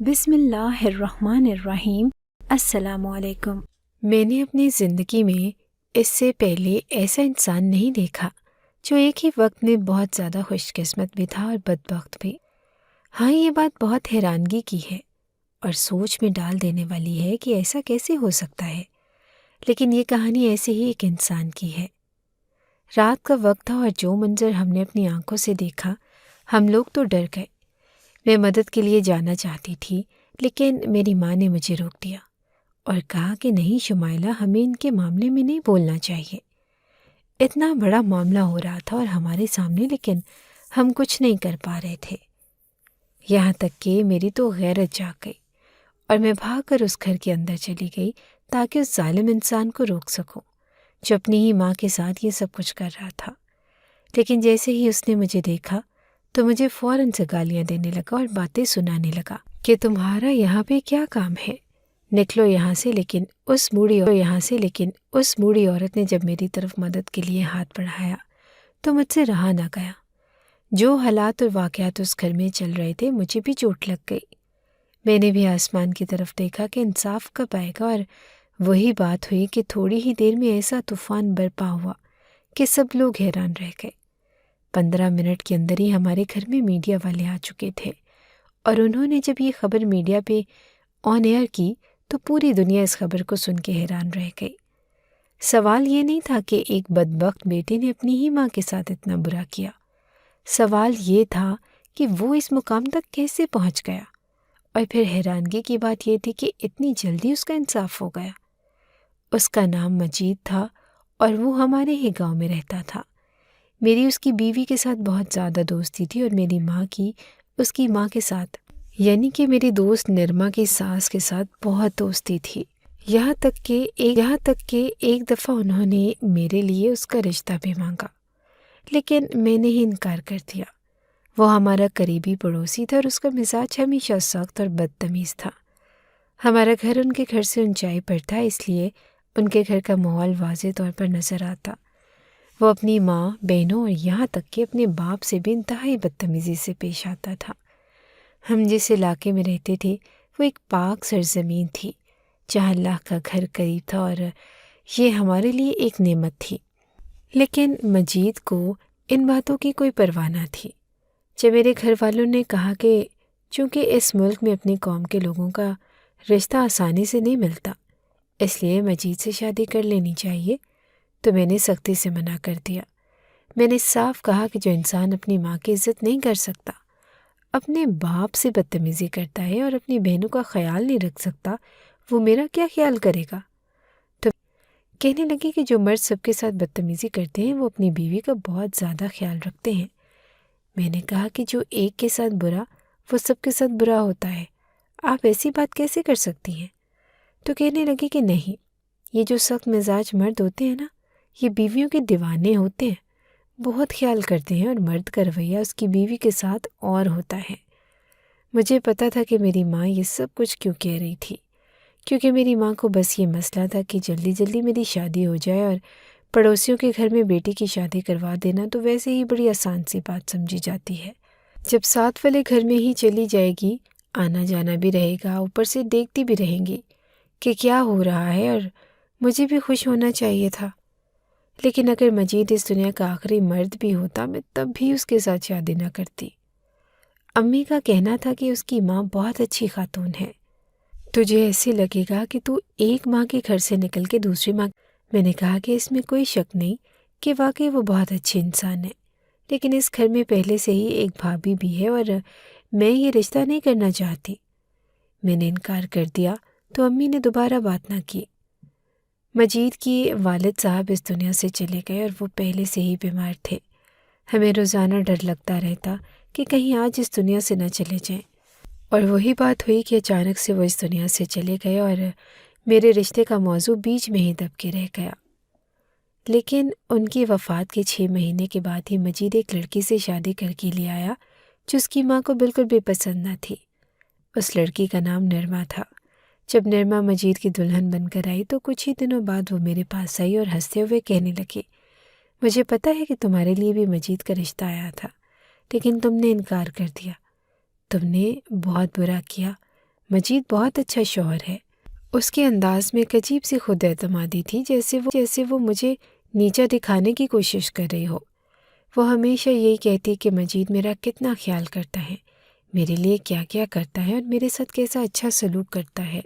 بسم اللہ الرحمن الرحیم۔ السلام علیکم۔ میں نے اپنی زندگی میں اس سے پہلے ایسا انسان نہیں دیکھا جو ایک ہی وقت میں بہت زیادہ خوش قسمت بھی تھا اور بدبخت بھی۔ ہاں، یہ بات بہت حیرانگی کی ہے اور سوچ میں ڈال دینے والی ہے کہ ایسا کیسے ہو سکتا ہے، لیکن یہ کہانی ایسے ہی ایک انسان کی ہے۔ رات کا وقت تھا اور جو منظر ہم نے اپنی آنکھوں سے دیکھا، ہم لوگ تو ڈر گئے۔ میں مدد کے لیے جانا چاہتی تھی، لیکن میری ماں نے مجھے روک دیا اور کہا کہ نہیں شمائلہ، ہمیں ان کے معاملے میں نہیں بولنا چاہیے۔ اتنا بڑا معاملہ ہو رہا تھا اور ہمارے سامنے، لیکن ہم کچھ نہیں کر پا رہے تھے۔ یہاں تک کہ میری تو غیرت جاگ گئی اور میں بھاگ کر اس گھر کے اندر چلی گئی تاکہ اس ظالم انسان کو روک سکوں جو اپنی ہی ماں کے ساتھ یہ سب کچھ کر رہا تھا۔ لیکن جیسے ہی اس نے مجھے دیکھا تو مجھے فوراً سے گالیاں دینے لگا اور باتیں سنانے لگا کہ تمہارا یہاں پہ کیا کام ہے، نکلو یہاں سے۔ لیکن اس بوڑھی عورت نے جب میری طرف مدد کے لیے ہاتھ بڑھایا تو مجھ سے رہا نہ گیا۔ جو حالات اور واقعات اس گھر میں چل رہے تھے، مجھے بھی چوٹ لگ گئی۔ میں نے بھی آسمان کی طرف دیکھا کہ انصاف کب آئے گا، اور وہی بات ہوئی کہ تھوڑی ہی دیر میں ایسا طوفان برپا ہوا کہ سب لوگ حیران رہ گئے۔ 15 منٹ کے اندر ہی ہمارے گھر میں میڈیا والے آ چکے تھے اور انہوں نے جب یہ خبر میڈیا پہ آن ایئر کی تو پوری دنیا اس خبر کو سن کے حیران رہ گئی۔ سوال یہ نہیں تھا کہ ایک بدبخت بیٹے نے اپنی ہی ماں کے ساتھ اتنا برا کیا، سوال یہ تھا کہ وہ اس مقام تک کیسے پہنچ گیا۔ اور پھر حیرانگی کی بات یہ تھی کہ اتنی جلدی اس کا انصاف ہو گیا۔ اس کا نام مجید تھا اور وہ ہمارے ہی گاؤں میں رہتا تھا۔ میری اس کی بیوی کے ساتھ بہت زیادہ دوستی تھی اور میری ماں کی اس کی ماں کے ساتھ، یعنی کہ میری دوست نرما کی ساس کے ساتھ بہت دوستی تھی۔ یہاں تک کہ ایک دفعہ انہوں نے میرے لیے اس کا رشتہ بھی مانگا، لیکن میں نے ہی انکار کر دیا۔ وہ ہمارا قریبی پڑوسی تھا اور اس کا مزاج ہمیشہ سخت اور بدتمیز تھا۔ ہمارا گھر ان کے گھر سے اونچائی پر تھا، اس لیے ان کے گھر کا ماحول واضح طور پر نظر آتا۔ وہ اپنی ماں، بہنوں اور یہاں تک کہ اپنے باپ سے بھی انتہائی بدتمیزی سے پیش آتا تھا۔ ہم جس علاقے میں رہتے تھے وہ ایک پاک سرزمین تھی جہاں اللہ کا گھر قریب تھا اور یہ ہمارے لیے ایک نعمت تھی۔ لیکن مجید کو ان باتوں کی کوئی پرواہ نہ تھی۔ جب میرے گھر والوں نے کہا کہ چونکہ اس ملک میں اپنی قوم کے لوگوں کا رشتہ آسانی سے نہیں ملتا، اس لیے مجید سے شادی کر لینی چاہیے، تو میں نے سختی سے منع کر دیا۔ میں نے صاف کہا کہ جو انسان اپنی ماں کی عزت نہیں کر سکتا، اپنے باپ سے بدتمیزی کرتا ہے اور اپنی بہنوں کا خیال نہیں رکھ سکتا، وہ میرا کیا خیال کرے گا؟ تو کہنے لگی کہ جو مرد سب کے ساتھ بدتمیزی کرتے ہیں وہ اپنی بیوی کا بہت زیادہ خیال رکھتے ہیں۔ میں نے کہا کہ جو ایک کے ساتھ برا وہ سب کے ساتھ برا ہوتا ہے، آپ ایسی بات کیسے کر سکتی ہیں؟ تو کہنے لگی کہ نہیں، یہ جو سخت مزاج مرد ہوتے ہیں نا، یہ بیویوں کے دیوانے ہوتے ہیں، بہت خیال کرتے ہیں، اور مرد کا رویہ اس کی بیوی کے ساتھ اور ہوتا ہے۔ مجھے پتا تھا کہ میری ماں یہ سب کچھ کیوں کہہ رہی تھی، کیونکہ میری ماں کو بس یہ مسئلہ تھا کہ جلدی جلدی میری شادی ہو جائے، اور پڑوسیوں کے گھر میں بیٹی کی شادی کروا دینا تو ویسے ہی بڑی آسان سی بات سمجھی جاتی ہے۔ جب ساتھ والے گھر میں ہی چلی جائے گی، آنا جانا بھی رہے گا، اوپر سے دیکھتی بھی رہیں گی کہ کیا ہو رہا ہے، اور مجھے بھی خوش ہونا چاہیے تھا۔ لیکن اگر مجید اس دنیا کا آخری مرد بھی ہوتا، میں تب بھی اس کے ساتھ شادی نہ کرتی۔ امی کا کہنا تھا کہ اس کی ماں بہت اچھی خاتون ہے، تجھے ایسے لگے گا کہ تو ایک ماں کے گھر سے نکل کے دوسری ماں۔ میں نے کہا کہ اس میں کوئی شک نہیں کہ واقعی وہ بہت اچھی انسان ہے، لیکن اس گھر میں پہلے سے ہی ایک بھابھی بھی ہے اور میں یہ رشتہ نہیں کرنا چاہتی۔ میں نے انکار کر دیا تو امی نے دوبارہ بات نہ کی۔ مجید کی والد صاحب اس دنیا سے چلے گئے اور وہ پہلے سے ہی بیمار تھے۔ ہمیں روزانہ ڈر لگتا رہتا کہ کہیں آج اس دنیا سے نہ چلے جائیں، اور وہی بات ہوئی کہ اچانک سے وہ اس دنیا سے چلے گئے اور میرے رشتے کا موضوع بیچ میں ہی دب کے رہ گیا۔ لیکن ان کی وفات کے 6 مہینے کے بعد ہی مجید ایک لڑکی سے شادی کر کے لے آیا جو اس کی ماں کو بالکل بھی پسند نہ تھی۔ اس لڑکی کا نام نرما تھا۔ جب نرما مجید کی دلہن بن کر آئی تو کچھ ہی دنوں بعد وہ میرے پاس آئی اور ہنستے ہوئے کہنے لگی، مجھے پتہ ہے کہ تمہارے لیے بھی مجید کا رشتہ آیا تھا، لیکن تم نے انکار کر دیا، تم نے بہت برا کیا، مجید بہت اچھا شوہر ہے۔ اس کے انداز میں ایک عجیب سی خود اعتمادی تھی، جیسے وہ مجھے نیچا دکھانے کی کوشش کر رہی ہو۔ وہ ہمیشہ یہی کہتی کہ مجید میرا کتنا خیال کرتا ہے، میرے لیے کیا کیا کرتا ہے اور میرے ساتھ کیسا اچھا سلوک کرتا ہے۔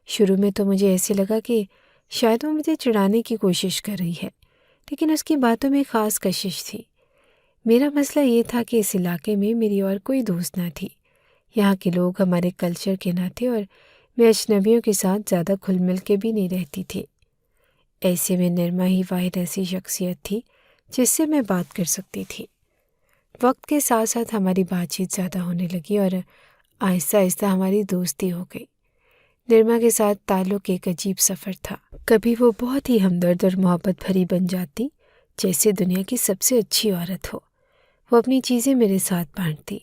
شروع میں تو مجھے ایسے لگا کہ شاید وہ مجھے چڑھانے کی کوشش کر رہی ہے، لیکن اس کی باتوں میں خاص کشش تھی۔ میرا مسئلہ یہ تھا کہ اس علاقے میں میری اور کوئی دوست نہ تھی۔ یہاں کے لوگ ہمارے کلچر کے نہ تھے اور میں اجنبیوں کے ساتھ زیادہ کھل مل کے بھی نہیں رہتی تھی۔ ایسے میں نرما ہی واحد ایسی شخصیت تھی جس سے میں بات کر سکتی تھی۔ وقت کے ساتھ ساتھ ہماری بات چیت زیادہ ہونے لگی اور آہستہ آہستہ ہماری دوستی ہو گئی۔ نرما کے ساتھ تعلق ایک عجیب سفر تھا۔ کبھی وہ بہت ہی ہمدرد اور محبت بھری بن جاتی، جیسے دنیا کی سب سے اچھی عورت ہو۔ وہ اپنی چیزیں میرے ساتھ بانٹتی،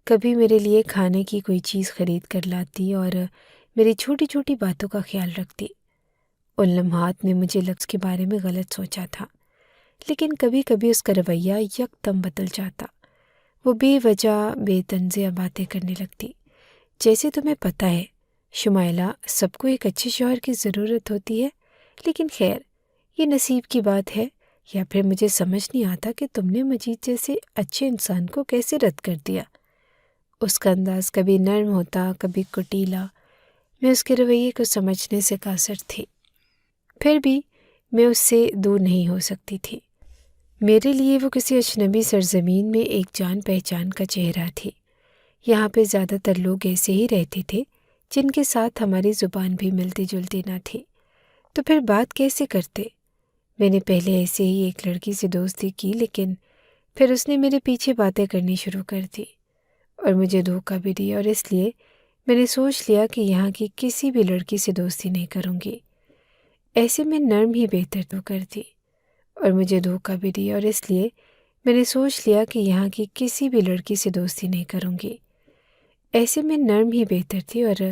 کبھی میرے لیے کھانے کی کوئی چیز خرید کر لاتی اور میری چھوٹی چھوٹی باتوں کا خیال رکھتی۔ ان لمحات میں مجھے لفظ کے بارے میں غلط سوچا تھا، لیکن کبھی کبھی اس کا رویہ یکدم بدل جاتا۔ وہ بے وجہ بے تنازع باتیں کرنے لگتی، جیسے تمہیں پتہ ہے شمائلہ، سب کو ایک اچھے شوہر کی ضرورت ہوتی ہے، لیکن خیر یہ نصیب کی بات ہے، یا پھر مجھے سمجھ نہیں آتا کہ تم نے مجید جیسے اچھے انسان کو کیسے رد کر دیا۔ اس کا انداز کبھی نرم ہوتا، کبھی کٹیلا۔ میں اس کے رویے کو سمجھنے سے قاصر تھی، پھر بھی میں اس سے دور نہیں ہو سکتی تھی۔ میرے لیے وہ کسی اجنبی سرزمین میں ایک جان پہچان کا چہرہ تھی۔ یہاں پہ زیادہ تر لوگ ایسے ہی رہتے تھے جن کے ساتھ ہماری زبان بھی ملتی جلتی نہ تھی، تو پھر بات کیسے کرتے؟ میں نے پہلے ایسے ہی ایک لڑکی سے دوستی کی، لیکن پھر اس نے میرے پیچھے باتیں کرنی شروع کر دی اور مجھے دھوکہ بھی دیا، اور اس لیے میں نے سوچ لیا کہ یہاں کی کسی بھی لڑکی سے دوستی نہیں کروں گی۔ ایسے میں نرم ہی بہتر تو کرتی، اور مجھے دھوکہ بھی دیا، اور اس لیے میں نے سوچ لیا کہ یہاں کی کسی بھی لڑکی سے دوستی نہیں کروں گی۔ ایسے میں نرم ہی بہتر تھی، اور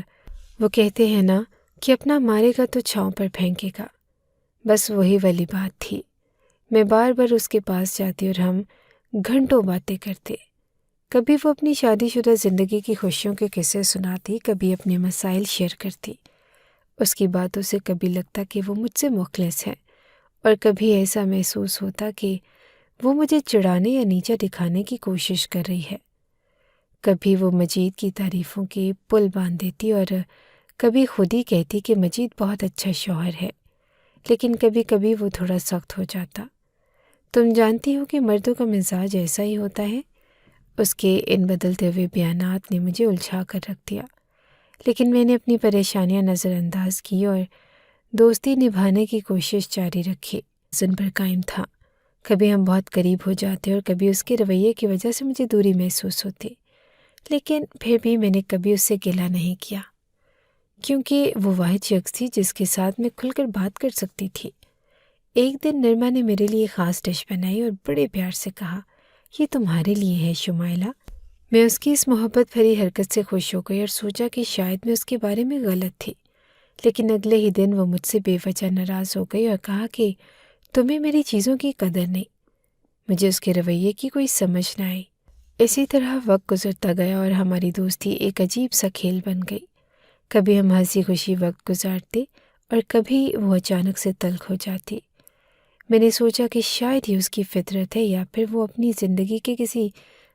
وہ کہتے ہیں نا کہ اپنا مارے گا تو چھاؤں پر پھینکے گا، بس وہی والی بات تھی۔ میں بار بار اس کے پاس جاتی اور ہم گھنٹوں باتیں کرتے۔ کبھی وہ اپنی شادی شدہ زندگی کی خوشیوں کے قصے سناتی، کبھی اپنے مسائل شیئر کرتی۔ اس کی باتوں سے کبھی لگتا کہ وہ مجھ سے مخلص ہے، اور کبھی ایسا محسوس ہوتا کہ وہ مجھے چڑھانے یا نیچا دکھانے کی کوشش کر رہی ہے۔ کبھی وہ مجید کی تعریفوں کے پل باندھ دیتی اور کبھی خود ہی کہتی کہ مجید بہت اچھا شوہر ہے، لیکن کبھی کبھی وہ تھوڑا سخت ہو جاتا۔ تم جانتی ہو کہ مردوں کا مزاج ایسا ہی ہوتا ہے۔ اس کے ان بدلتے ہوئے بیانات نے مجھے الجھا کر رکھ دیا، لیکن میں نے اپنی پریشانیاں نظر انداز کی اور دوستی نبھانے کی کوشش جاری رکھی۔ زن پر قائم تھا، کبھی ہم بہت قریب ہو جاتے اور کبھی اس کے رویے کی وجہ سے مجھے دوری محسوس ہوتی، لیکن پھر بھی میں نے کبھی اس سے گلہ نہیں کیا، کیونکہ وہ واحد شخص تھی جس کے ساتھ میں کھل کر بات کر سکتی تھی۔ ایک دن نرما نے میرے لیے خاص ڈش بنائی اور بڑے پیار سے کہا، یہ تمہارے لیے ہے شمائلہ۔ میں اس کی اس محبت بھری حرکت سے خوش ہو گئی اور سوچا کہ شاید میں اس کے بارے میں غلط تھی، لیکن اگلے ہی دن وہ مجھ سے بے وجہ ناراض ہو گئی اور کہا کہ تمہیں میری چیزوں کی قدر نہیں۔ مجھے اس کے رویے کی کوئی سمجھ نہ آئی۔ اسی طرح وقت گزرتا گیا اور ہماری دوستی ایک عجیب سا کھیل بن گئی۔ کبھی ہم ہنسی خوشی وقت گزارتے اور کبھی وہ اچانک سے تلخ ہو جاتی۔ میں نے سوچا کہ شاید یہ اس کی فطرت ہے یا پھر وہ اپنی زندگی کے کسی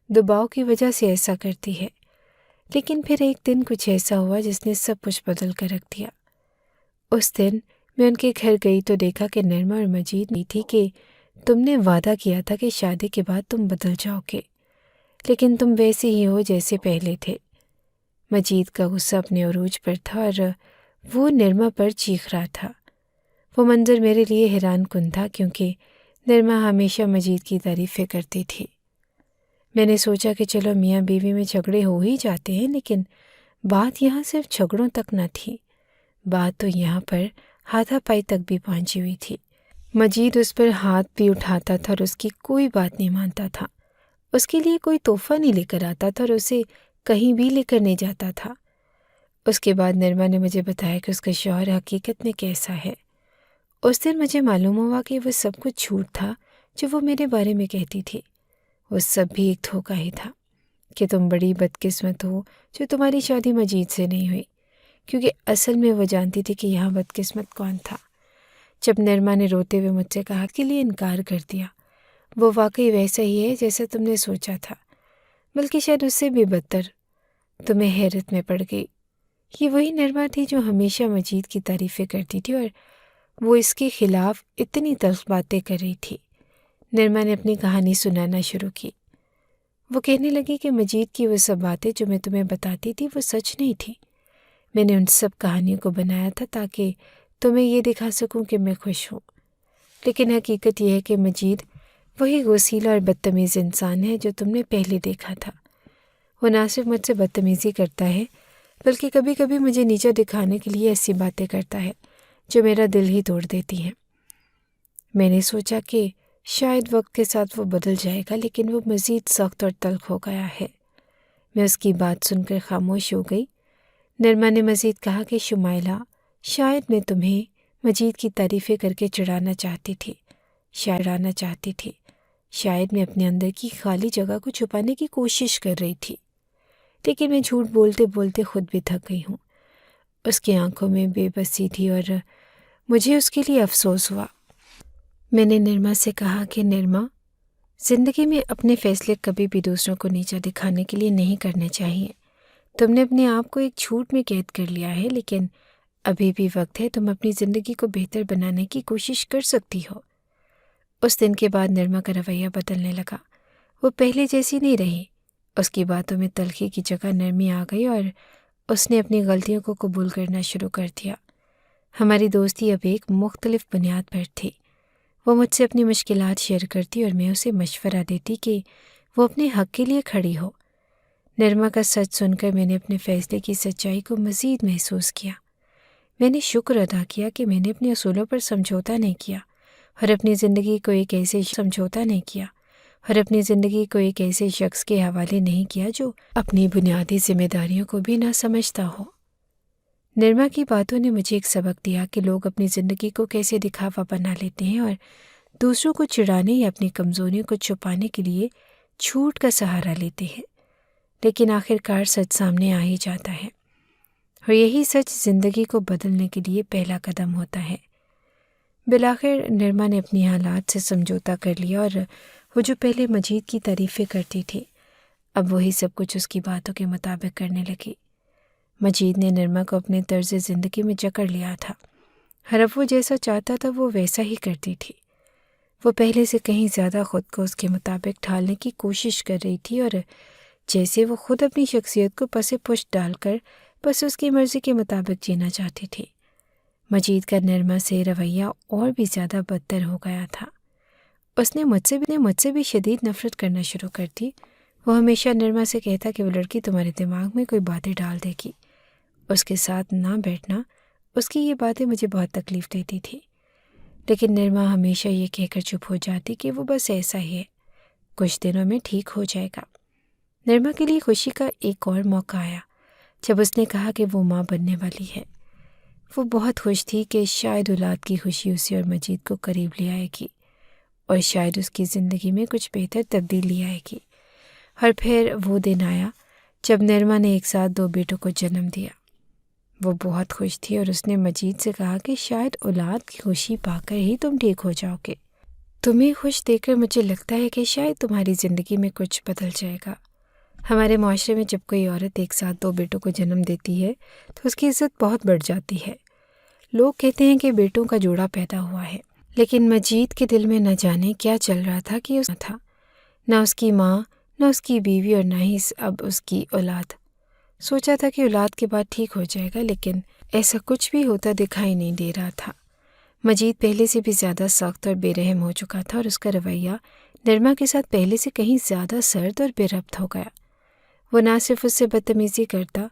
دباؤ کی وجہ سے ایسا کرتی ہے، لیکن پھر ایک دن کچھ ایسا ہوا جس نے سب کچھ بدل کر رکھ دیا۔ اس دن میں ان کے گھر گئی تو دیکھا کہ نرما اور مجید نہیں تھی کہ تم نے وعدہ کیا تھا کہ شادی کے بعد تم بدل جاؤ گے، لیکن تم ویسے ہی ہو جیسے پہلے تھے۔ مجید کا غصہ اپنے عروج پر تھا اور وہ نرما پر چیخ رہا تھا۔ وہ منظر میرے لیے حیران کن تھا، کیونکہ نرما ہمیشہ مجید کی تعریفیں کرتی تھی۔ میں نے سوچا کہ چلو میاں بیوی میں جھگڑے ہو ہی جاتے ہیں، لیکن بات یہاں صرف جھگڑوں تک نہ تھی، بات تو یہاں پر ہاتھا پائی تک بھی پہنچی ہوئی تھی۔ مجید اس پر ہاتھ بھی اٹھاتا تھا اور اس کی کوئی بات نہیں مانتا تھا، اس کے لیے کوئی تحفہ نہیں لے کر آتا تھا اور اسے کہیں بھی لے کر نہیں جاتا تھا۔ اس کے بعد نرما نے مجھے بتایا کہ اس کا شوہر حقیقت میں کیسا ہے۔ اس دن مجھے معلوم ہوا کہ وہ سب کچھ جھوٹ تھا جو وہ میرے بارے میں کہتی تھی، وہ سب بھی ایک دھوکہ ہی تھا۔ کہ تم بڑی بدقسمت ہو جو تمہاری شادی مجید سے نہیں ہوئی، کیونکہ اصل میں وہ جانتی تھی کہ یہاں بدقسمت کون تھا۔ جب نرما نے روتے ہوئے مجھ سے کہا کے لیے انکار کر دیا، وہ واقعی ویسا ہی ہے جیسا تم نے سوچا تھا، بلکہ شاید اس سے بھی بدتر۔ تمہیں حیرت میں پڑ گئی۔ یہ وہی نرما تھی جو ہمیشہ مجید کی تعریفیں کرتی تھی اور وہ اس کے خلاف اتنی تلخ باتیں کر رہی تھی۔ نرما نے اپنی کہانی سنانا شروع کی۔ وہ کہنے لگی کہ مجید کی وہ سب باتیں جو میں تمہیں بتاتی تھی وہ سچ نہیں تھی۔ میں نے ان سب کہانیوں کو بنایا تھا تاکہ تمہیں یہ دکھا سکوں کہ میں خوش ہوں، لیکن حقیقت یہ ہے کہ مجید وہی غسیلا اور بدتمیز انسان ہے جو تم نے پہلے دیکھا تھا۔ وہ نہ صرف مجھ سے بدتمیزی کرتا ہے بلکہ کبھی کبھی مجھے نیچا دکھانے کے لیے ایسی باتیں کرتا ہے جو میرا دل ہی توڑ دیتی ہیں۔ میں نے سوچا کہ شاید وقت کے ساتھ وہ بدل جائے گا، لیکن وہ مزید سخت اور تلخ ہو گیا ہے۔ میں اس کی بات سن کر خاموش ہو گئی۔ نرما نے مزید کہا کہ شمائلہ، شاید میں تمہیں مجید کی تعریفیں کر کے چڑھانا چاہتی تھی، شاید میں اپنے اندر کی خالی جگہ کو چھپانے کی کوشش کر رہی تھی، لیکن میں جھوٹ بولتے بولتے خود بھی تھک گئی ہوں۔ اس کی آنکھوں میں بے بسی تھی اور مجھے اس کے لیے افسوس ہوا۔ میں نے نرما سے کہا کہ نرما، زندگی میں اپنے فیصلے کبھی بھی دوسروں کو نیچا دکھانے کے لیے نہیں کرنے چاہیے۔ تم نے اپنے آپ کو ایک جھوٹ میں قید کر لیا ہے، لیکن ابھی بھی وقت ہے، تم اپنی زندگی کو بہتر بنانے کی کوشش کر سکتی ہو۔ اس دن کے بعد نرما کا رویہ بدلنے لگا۔ وہ پہلے جیسی نہیں رہی۔ اس کی باتوں میں تلخی کی جگہ نرمی آ گئی اور اس نے اپنی غلطیوں کو قبول کرنا شروع کر دیا۔ ہماری دوستی اب ایک مختلف بنیاد پر تھی۔ وہ مجھ سے اپنی مشکلات شیئر کرتی اور میں اسے مشورہ دیتی کہ وہ اپنے حق کے لیے کھڑی ہو۔ نرما کا سچ سن کر میں نے اپنے فیصلے کی سچائی کو مزید محسوس کیا۔ میں نے شکر ادا کیا کہ میں نے اپنے اصولوں پر سمجھوتا نہیں کیا اور اپنی زندگی کو ایک ایسے شخص کے حوالے نہیں کیا جو اپنی بنیادی ذمہ داریوں کو بھی نہ سمجھتا ہو۔ نرما کی باتوں نے مجھے ایک سبق دیا کہ لوگ اپنی زندگی کو کیسے دکھاوا بنا لیتے ہیں اور دوسروں کو چڑھانے یا اپنی کمزوریوں کو چھپانے کے لیے جھوٹ کا سہارا لیتے ہیں، لیکن آخرکار سچ سامنے آ ہی جاتا ہے، اور یہی سچ زندگی کو بدلنے کے لیے پہلا قدم ہوتا ہے۔ بالآخر نرما نے اپنی حالات سے سمجھوتا کر لیا اور وہ جو پہلے مجید کی تعریفیں کرتی تھی، اب وہی سب کچھ اس کی باتوں کے مطابق کرنے لگی۔ مجید نے نرما کو اپنے طرز زندگی میں جکڑ لیا تھا، اور اب وہ جیسا چاہتا تھا وہ ویسا ہی کرتی تھی۔ وہ پہلے سے کہیں زیادہ خود کو اس کے مطابق ڈھالنے کی کوشش کر رہی تھی، اور جیسے وہ خود اپنی شخصیت کو پس پشت ڈال کر بس اس کی مرضی کے مطابق جینا چاہتی تھی۔ مجید کا نرما سے رویہ اور بھی زیادہ بدتر ہو گیا تھا۔ اس نے مجھ سے بھی شدید نفرت کرنا شروع کر دی۔ وہ ہمیشہ نرما سے کہتا کہ وہ لڑکی تمہارے دماغ میں کوئی باتیں ڈال دے گی۔ اس کے ساتھ نہ بیٹھنا، اس کی یہ باتیں مجھے بہت تکلیف دیتی تھی، لیکن نرما ہمیشہ یہ کہہ کر چپ ہو جاتی کہ وہ بس ایسا ہی ہے، کچھ دنوں میں ٹھیک ہو جائے گا۔ نرما کے لیے خوشی کا ایک اور موقع آیا جب اس نے کہا کہ وہ ماں بننے والی ہے۔ وہ بہت خوش تھی کہ شاید اولاد کی خوشی اسے اور مجید کو قریب لے آئے گی، اور شاید اس کی زندگی میں کچھ بہتر تبدیلی آئے گی۔ اور پھر وہ دن آیا جب نرما نے ایک ساتھ 2 بیٹوں کو جنم دیا۔ وہ بہت خوش تھی اور اس نے مجید سے کہا کہ شاید اولاد کی خوشی پا کر ہی تم ٹھیک ہو جاؤ گے۔ تمہیں خوش دیکھ کر مجھے لگتا ہے کہ شاید تمہاری زندگی میں کچھ بدل جائے گا۔ ہمارے معاشرے میں جب کوئی عورت ایک ساتھ 2 بیٹوں کو جنم دیتی ہے تو اس کی عزت بہت بڑھ جاتی ہے۔ لوگ کہتے ہیں کہ بیٹوں کا جوڑا پیدا ہوا ہے، لیکن مجید کے دل میں نہ جانے کیا چل رہا تھا کہ اس تھا، نہ اس کی ماں، نہ اس کی بیوی، اور نہ ہی اب اس کی اولاد۔ سوچا تھا کہ اولاد کے بعد ٹھیک ہو جائے گا، لیکن ایسا کچھ بھی ہوتا دکھائی نہیں دے رہا تھا۔ مجید پہلے سے بھی زیادہ سخت اور بے رحم ہو چکا تھا، اور اس کا رویہ نرما کے ساتھ پہلے سے کہیں زیادہ سرد اور بے ربط ہو گیا۔ وہ نہ صرف اس سے بدتمیزی کرتا،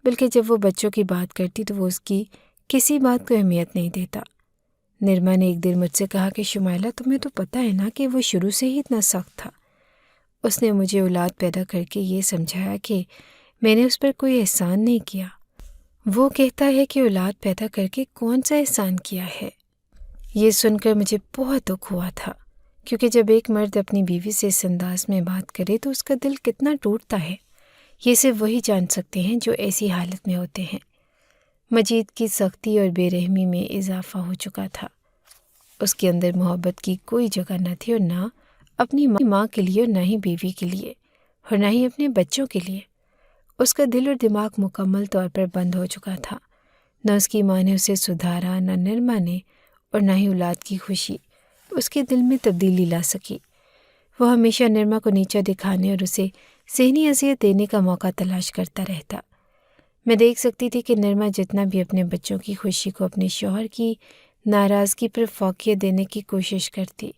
بلکہ جب وہ بچوں کی بات کرتی تو وہ اس کی کسی بات کو اہمیت نہیں دیتا۔ نرما نے ایک دن مجھ سے کہا کہ شمائلہ، تمہیں تو پتہ ہے نا کہ وہ شروع سے ہی اتنا سخت تھا۔ اس نے مجھے اولاد پیدا کر کے یہ سمجھایا کہ میں نے اس پر کوئی احسان نہیں کیا۔ وہ کہتا ہے کہ اولاد پیدا کر کے کون سا احسان کیا ہے؟ یہ سن کر مجھے بہت دکھ ہوا تھا، کیونکہ جب ایک مرد اپنی بیوی سے اس انداز میں بات کرے تو اس کا دل کتنا ٹوٹتا ہے۔ یہ صرف وہی جان سکتے ہیں جو ایسی حالت میں ہوتے ہیں۔ مجید کی سختی اور بے رحمی میں اضافہ ہو چکا تھا۔ اس کے اندر محبت کی کوئی جگہ نہ تھی، اور نہ اپنی ماں کے لیے، اور نہ ہی بیوی کے لیے، اور نہ ہی اپنے بچوں کے لیے۔ اس کا دل اور دماغ مکمل طور پر بند ہو چکا تھا۔ نہ اس کی ماں نے اسے سدھارا، نہ نرما نے، اور نہ ہی اولاد کی خوشی اس کے دل میں تبدیلی لا سکی۔ وہ ہمیشہ نرما کو نیچا دکھانے اور اسے ذہنی اذیت دینے کا موقع تلاش کرتا رہتا۔ میں دیکھ سکتی تھی کہ نرما جتنا بھی اپنے بچوں کی خوشی کو اپنے شوہر کی ناراضگی پر فوقیت دینے کی کوشش کرتی،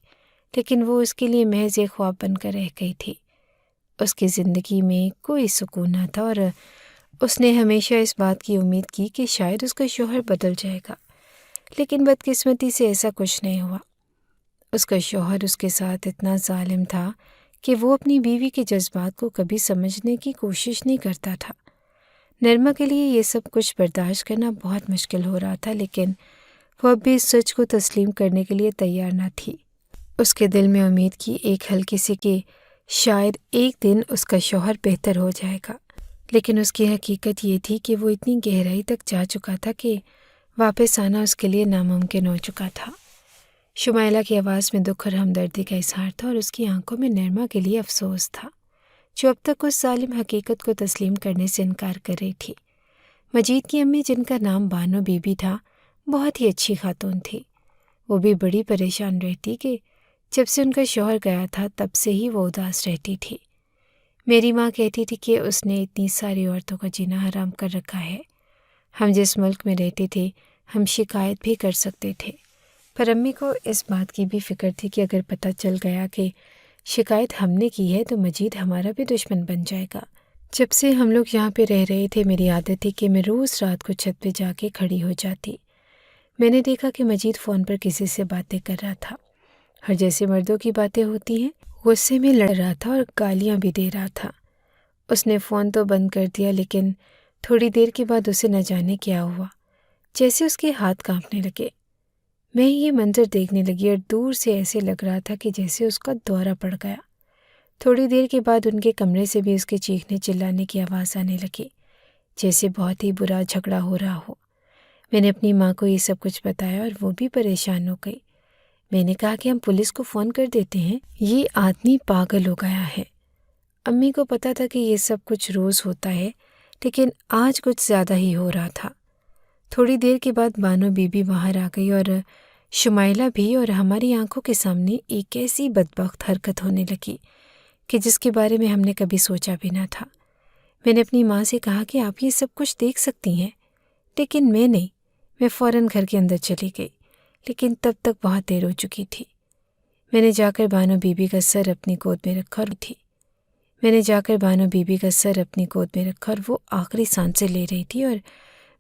لیکن وہ اس کے لیے محض ایک خواب بن کر رہ گئی تھی۔ اس کی زندگی میں کوئی سکون نہ تھا، اور اس نے ہمیشہ اس بات کی امید کی کہ شاید اس کا شوہر بدل جائے گا، لیکن بدقسمتی سے ایسا کچھ نہیں ہوا۔ اس کا شوہر اس کے ساتھ اتنا ظالم تھا کہ وہ اپنی بیوی کے جذبات کو کبھی سمجھنے کی کوشش نہیں کرتا تھا۔ نرما کے لیے یہ سب کچھ برداشت کرنا بہت مشکل ہو رہا تھا، لیکن وہ اب بھی اس سچ کو تسلیم کرنے کے لیے تیار نہ تھی۔ اس کے دل میں امید کی ایک ہلکی سی کہ شاید ایک دن اس کا شوہر بہتر ہو جائے گا، لیکن اس کی حقیقت یہ تھی کہ وہ اتنی گہرائی تک جا چکا تھا کہ واپس آنا اس کے لیے ناممکن ہو چکا تھا۔ شمائلہ کی آواز میں دکھ اور ہمدردی کا اظہار تھا، اور اس کی آنکھوں میں نرما کے لیے افسوس تھا، جو اب تک اس ظالم حقیقت کو تسلیم کرنے سے انکار کر رہی تھی۔ مجید کی امی، جن کا نام بانو بی بی تھا، بہت ہی اچھی خاتون تھی۔ وہ بھی بڑی پریشان رہتی کہ جب سے ان کا شوہر گیا تھا تب سے ہی وہ اداس رہتی تھی۔ میری ماں کہتی تھی کہ اس نے اتنی ساری عورتوں کا جینا حرام کر رکھا ہے۔ ہم جس ملک میں رہتے تھے ہم شکایت بھی کر سکتے تھے، پر امی کو اس بات کی بھی فکر تھی کہ اگر پتہ چل گیا کہ شکایت ہم نے کی ہے تو مجید ہمارا بھی دشمن بن جائے گا۔ جب سے ہم لوگ یہاں پہ رہ رہے تھے میری عادت تھی کہ میں روز رات کو چھت پہ جا کے کھڑی ہو جاتی۔ میں نے دیکھا کہ مجید فون پر کسی سے باتیں کر رہا تھا، اور جیسے مردوں کی باتیں ہوتی ہیں غصے میں لڑ رہا تھا اور گالیاں بھی دے رہا تھا۔ اس نے فون تو بند کر دیا، لیکن تھوڑی دیر کے بعد اسے نہ جانے کیا ہوا، جیسے اس کے ہاتھ کانپنے لگے۔ میں یہ منظر دیکھنے لگی اور دور سے ایسے لگ رہا تھا کہ جیسے اس کا دورہ پڑ گیا۔ تھوڑی دیر کے بعد ان کے کمرے سے بھی اس کے چیخنے چلانے کی آواز آنے لگی، جیسے بہت ہی برا جھگڑا ہو رہا ہو۔ میں نے اپنی ماں کو یہ سب کچھ بتایا اور وہ بھی پریشان ہو گئی۔ میں نے کہا کہ ہم پولیس کو فون کر دیتے ہیں، یہ آدمی پاگل ہو گیا ہے۔ امی کو پتا تھا کہ یہ سب کچھ روز ہوتا ہے، لیکن آج کچھ زیادہ ہی ہو رہا تھا۔ تھوڑی دیر کے بعد بانو بی بی باہر آ گئی اور شمائلہ بھی، اور ہماری آنکھوں کے سامنے ایک ایسی بدبخت حرکت ہونے لگی کہ جس کے بارے میں ہم نے کبھی سوچا بھی نہ تھا۔ میں نے اپنی ماں سے کہا کہ آپ یہ سب کچھ دیکھ سکتی ہیں، لیکن میں نہیں۔ میں فوراً گھر کے اندر چلی گئی، لیکن تب تک بہت دیر ہو چکی تھی۔ میں نے جا کر بانو بی بی کا سر اپنی گود میں رکھا اور وہ آخری سانسیں لے رہی تھی، اور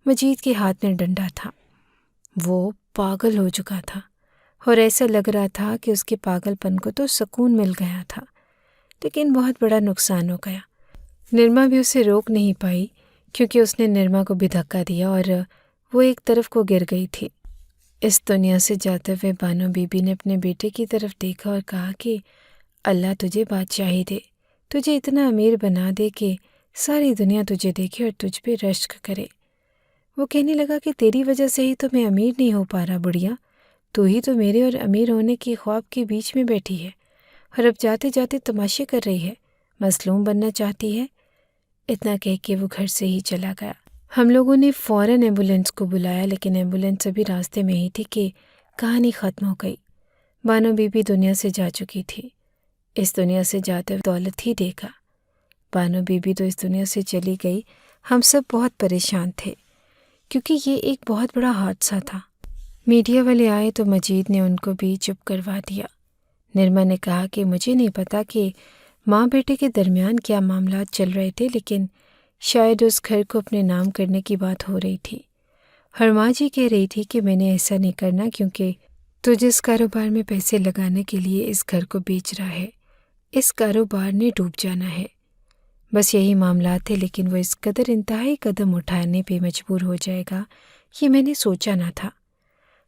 مجید کے ہاتھ میں ڈنڈا تھا۔ وہ پاگل ہو چکا تھا، اور ایسا لگ رہا تھا کہ اس کے پاگل پن کو تو سکون مل گیا تھا، لیکن بہت بڑا نقصان ہو گیا۔ نرما بھی اسے روک نہیں پائی، کیونکہ اس نے نرما کو بھی دھکا دیا اور وہ ایک طرف کو گر گئی تھی۔ اس دنیا سے جاتے ہوئے بانو بی بی نے اپنے بیٹے کی طرف دیکھا اور کہا کہ اللہ تجھے بادشاہی دے، تجھے اتنا امیر بنا دے کہ ساری دنیا تجھے دیکھے اور تجھ پہ رشک کرے۔ وہ کہنے لگا کہ تیری وجہ سے ہی تو میں امیر نہیں ہو پا رہا بڑھیا، تو ہی تو میرے اور امیر ہونے کی خواب کے بیچ میں بیٹھی ہے، اور اب جاتے جاتے تماشے کر رہی ہے، مظلوم بننا چاہتی ہے۔ اتنا کہہ کے وہ گھر سے ہی چلا گیا۔ ہم لوگوں نے فوراً ایمبولینس کو بلایا، لیکن ایمبولینس ابھی راستے میں ہی تھی کہ کہانی ختم ہو گئی۔ بانو بی بی دنیا سے جا چکی تھی۔ اس دنیا سے جاتے ہوئے دولت ہی دے گا۔ بانو بی بی تو اس دنیا سے چلی گئی۔ ہم سب بہت پریشان تھے، کیونکہ یہ ایک بہت بڑا حادثہ تھا۔ میڈیا والے آئے تو مجید نے ان کو بھی چپ کروا دیا۔ نرما نے کہا کہ مجھے نہیں پتا کہ ماں بیٹے کے درمیان کیا معاملات چل رہے تھے، لیکن شاید اس گھر کو اپنے نام کرنے کی بات ہو رہی تھی۔ اور ماں جی کہہ رہی تھی کہ میں نے ایسا نہیں کرنا، کیونکہ تو جس کاروبار میں پیسے لگانے کے لیے اس گھر کو بیچ رہا ہے، اس کاروبار نے ڈوب جانا ہے۔ بس یہی معاملات تھے، لیکن وہ اس قدر انتہائی قدم اٹھانے پہ مجبور ہو جائے گا یہ میں نے سوچا نہ تھا۔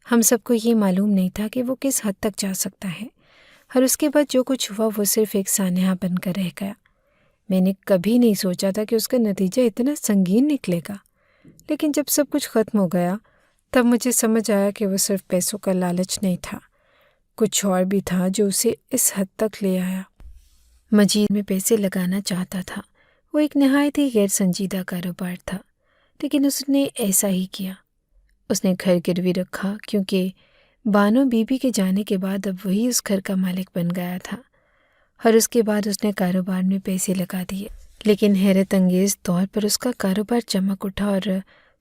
ہم سب کو یہ معلوم نہیں تھا کہ وہ کس حد تک جا سکتا ہے، اور اس کے بعد جو کچھ ہوا وہ صرف ایک سانحہ بن کر رہ گیا۔ میں نے کبھی نہیں سوچا تھا کہ اس کا نتیجہ اتنا سنگین نکلے گا، لیکن جب سب کچھ ختم ہو گیا تب مجھے سمجھ آیا کہ وہ صرف پیسوں کا لالچ نہیں تھا، کچھ اور بھی تھا جو اسے اس حد تک لے آیا۔ مجید میں پیسے لگانا چاہتا تھا، وہ ایک نہایت ہی غیر سنجیدہ کاروبار تھا، لیکن اس نے ایسا ہی کیا۔ اس نے گھر گروی رکھا کیونکہ بانو بی بی کے جانے کے بعد اب وہی اس گھر کا مالک بن گیا تھا، اور اس کے بعد اس نے کاروبار میں پیسے لگا دیے، لیکن حیرت انگیز طور پر اس کا کاروبار چمک اٹھا اور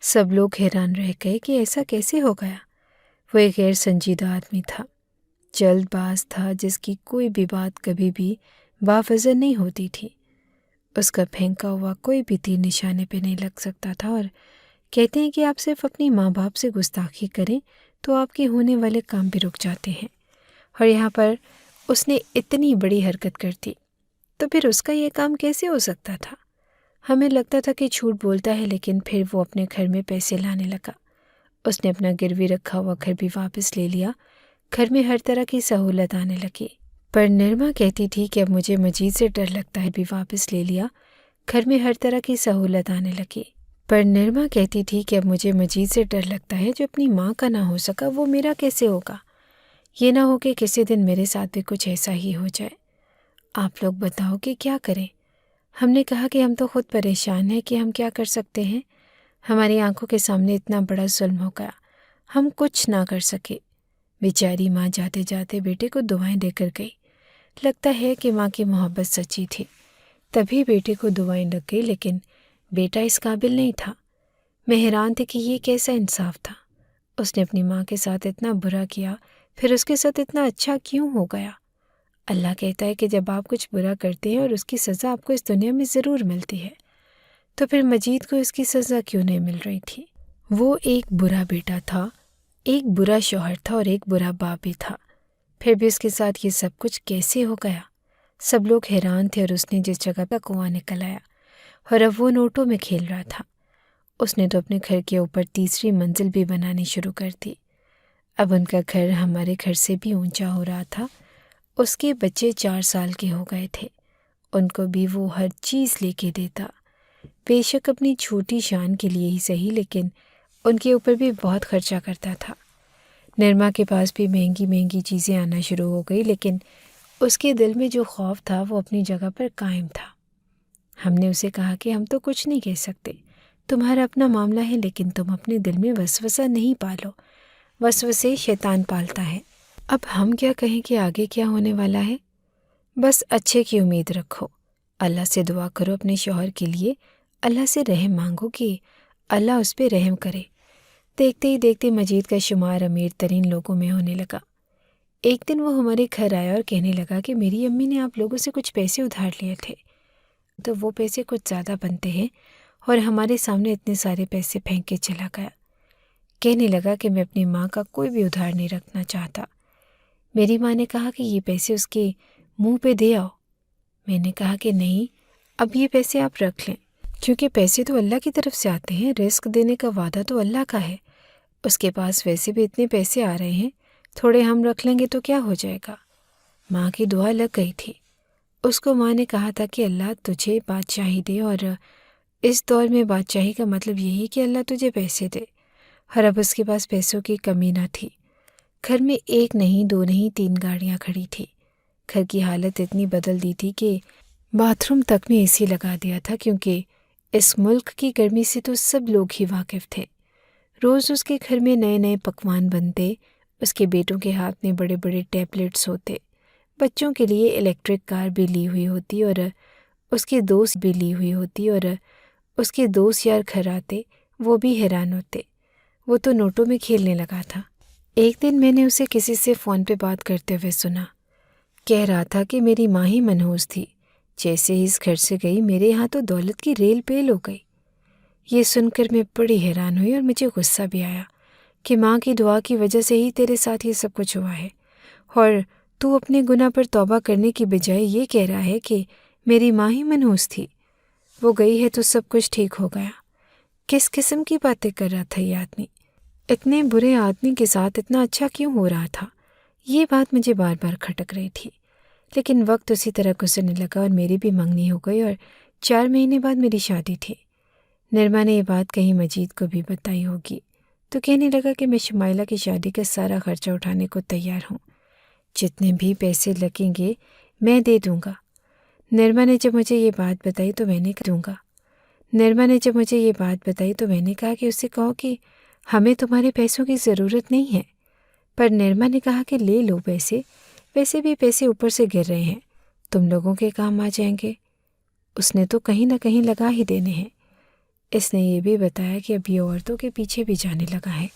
سب لوگ حیران رہ گئے کہ ایسا کیسے ہو گیا۔ وہ ایک غیر سنجیدہ آدمی تھا، جلد باز تھا، جس کی کوئی بھی بات کبھی بھی بافضل نہیں ہوتی تھی۔ اس کا پھینکا ہوا کوئی بھی تیر نشانے پہ نہیں لگ سکتا تھا، اور کہتے ہیں کہ آپ صرف اپنی ماں باپ سے گستاخی کریں تو آپ کے ہونے والے کام بھی رک جاتے ہیں، اور یہاں پر اس نے اتنی بڑی حرکت کر دی، تو پھر اس کا یہ کام کیسے ہو سکتا تھا؟ ہمیں لگتا تھا کہ جھوٹ بولتا ہے، لیکن پھر وہ اپنے گھر میں پیسے لانے لگا۔ اس نے اپنا گروی رکھا ہوا گھر بھی واپس لے لیا، گھر میں ہر طرح کی سہولت آنے لگی۔ پر نرما کہتی تھی کہ اب مجھے مجید سے ڈر لگتا ہے، بھی واپس لے لیا، گھر میں ہر طرح کی سہولت آنے لگی۔ پر نرما کہتی تھی کہ اب مجھے مجید سے ڈر لگتا ہے، جو اپنی ماں کا نہ ہو سکا وہ میرا کیسے ہوگا؟ یہ نہ ہو کہ کسی دن میرے ساتھ بھی کچھ ایسا ہی ہو جائے۔ آپ لوگ بتاؤ کہ کیا کریں؟ ہم نے کہا کہ ہم تو خود پریشان ہیں کہ ہم کیا کر سکتے ہیں، ہماری آنکھوں کے سامنے اتنا بڑا ظلم ہو گیا، ہم کچھ نہ کر سکے۔ بیچاری ماں جاتے جاتے بیٹے کو دعائیں دے کر گئی۔ لگتا ہے کہ ماں کی محبت سچی تھی، تبھی بیٹے کو دعائیں لگ گئی، لیکن بیٹا اس قابل نہیں تھا۔ میں حیران تھی کہ یہ کیسا انصاف تھا، اس نے اپنی ماں کے ساتھ اتنا برا کیا، پھر اس کے ساتھ اتنا اچھا کیوں ہو گیا؟ اللہ کہتا ہے کہ جب آپ کچھ برا کرتے ہیں اور اس کی سزا آپ کو اس دنیا میں ضرور ملتی ہے، تو پھر مجید کو اس کی سزا کیوں نہیں مل رہی تھی؟ وہ ایک برا بیٹا تھا، ایک برا شوہر تھا اور ایک برا باپ بھی تھا، پھر بھی اس کے ساتھ یہ سب کچھ کیسے ہو گیا؟ سب لوگ حیران تھے، اور اس نے جس جگہ کا کنواں نکل آیا اور اب وہ نوٹوں میں کھیل رہا تھا۔ اس نے تو اپنے گھر کے اوپر تیسری منزل بھی بنانی شروع کر دی۔ اب ان کا گھر ہمارے گھر سے بھی اونچا ہو رہا تھا۔ اس کے بچے 4 سال کے ہو گئے تھے، ان کو بھی وہ ہر چیز لے کے دیتا، بے شک اپنی چھوٹی شان کے لیے ہی صحیح، لیکن ان کے اوپر بھی بہت خرچہ کرتا تھا۔ نرما کے پاس بھی مہنگی مہنگی چیزیں آنا شروع ہو گئی، لیکن اس کے دل میں جو خوف تھا وہ اپنی جگہ پر قائم تھا۔ ہم نے اسے کہا کہ ہم تو کچھ نہیں کہہ سکتے، تمہارا اپنا معاملہ ہے، لیکن تم اپنے دل میں وسوسہ نہیں پالو، وسوسے شیطان پالتا ہے۔ اب ہم کیا کہیں کہ آگے کیا ہونے والا ہے؟ بس اچھے کی امید رکھو، اللہ سے دعا کرو اپنے شوہر کے لیے، اللہ سے رحم مانگو کہ اللہ اس پہ رحم کرے۔ دیکھتے ہی دیکھتے مجید کا شمار امیر ترین لوگوں میں ہونے لگا۔ ایک دن وہ ہمارے گھر آیا اور کہنے لگا کہ میری امی نے آپ لوگوں سے کچھ پیسے ادھار لیے تھے، تو وہ پیسے کچھ زیادہ بنتے ہیں، اور ہمارے سامنے اتنے سارے پیسے پھینک کے چلا گیا۔ کہنے لگا کہ میں اپنی ماں کا کوئی بھی ادھار نہیں رکھنا چاہتا۔ میری ماں نے کہا کہ یہ پیسے اس کے منہ پہ دے آؤ۔ میں نے کہا کہ نہیں، اب یہ پیسے آپ رکھ لیں، کیونکہ پیسے تو اللہ کی طرف سے آتے ہیں، رزق دینے کا وعدہ تو اللہ کا ہے، اس کے پاس ویسے بھی اتنے پیسے آ رہے ہیں، تھوڑے ہم رکھ لیں گے تو کیا ہو جائے گا۔ ماں کی دعا لگ گئی تھی۔ اس کو ماں نے کہا تھا کہ اللہ تجھے بادشاہی دے، اور اس دور میں بادشاہی کا مطلب یہی کہ اللہ تجھے پیسے دے، اور اب اس کے پاس پیسوں کی کمی نہ تھی۔ گھر میں 1 نہیں 2 نہیں 3 گاڑیاں کھڑی تھی۔ گھر کی حالت اتنی بدل دی تھی کہ باتھ روم تک میں AC لگا دیا تھا، کیونکہ اس ملک کی گرمی سے تو سب لوگ ہی واقف تھے۔ روز اس کے گھر میں نئے نئے پکوان بنتے، اس کے بیٹوں کے ہاتھ میں بڑے بڑے ٹیبلٹس ہوتے، بچوں کے لیے الیکٹرک کار بھی لی ہوئی ہوتی، اور اس کے دوست بھی لی ہوئی ہوتی، اور اس کے دوست یار گھر آتے، وہ بھی حیران ہوتے۔ وہ تو نوٹوں میں کھیلنے لگا تھا۔ ایک دن میں نے اسے کسی سے فون پہ بات کرتے ہوئے سنا، کہہ رہا تھا کہ میری ماں ہی منحوس تھی، جیسے ہی اس گھر سے گئی میرے یہاں تو دولت کی ریل پیل ہو گئی۔ یہ سن کر میں بڑی حیران ہوئی، اور مجھے غصہ بھی آیا کہ ماں کی دعا کی وجہ سے ہی تیرے ساتھ یہ سب کچھ ہوا ہے، اور تو اپنے گناہ پر توبہ کرنے کی بجائے یہ کہہ رہا ہے کہ میری ماں ہی منحوس تھی، وہ گئی ہے تو سب کچھ ٹھیک ہو گیا۔ کس قسم کی باتیں کر رہا تھا یہ آدمی؟ اتنے برے آدمی کے ساتھ اتنا اچھا کیوں ہو رہا تھا؟ یہ بات مجھے بار بار کھٹک رہی تھی، لیکن وقت اسی طرح گزرنے لگا اور میری بھی منگنی ہو گئی اور 4 مہینے بعد میری شادی تھی۔ نرما نے یہ بات کہیں مجید کو بھی بتائی ہوگی تو کہنے لگا کہ میں شمائلہ کی شادی کا سارا خرچہ اٹھانے کو تیار ہوں، جتنے بھی پیسے لگیں گے میں دے دوں گا۔ نرما نے جب مجھے یہ بات بتائی تو میں نے کہا کہ اسے کہو کہ ہمیں تمہارے پیسوں کی ضرورت نہیں ہے۔ پر نرما نے کہا کہ لے لو پیسے، ویسے بھی پیسے اوپر سے گر رہے ہیں، تم لوگوں کے کام آ جائیں گے، اس نے تو کہیں نہ کہیں لگا ہی دینے ہیں۔ اس نے یہ بھی بتایا کہ اب یہ عورتوں کے پیچھے بھی جانے لگا ہے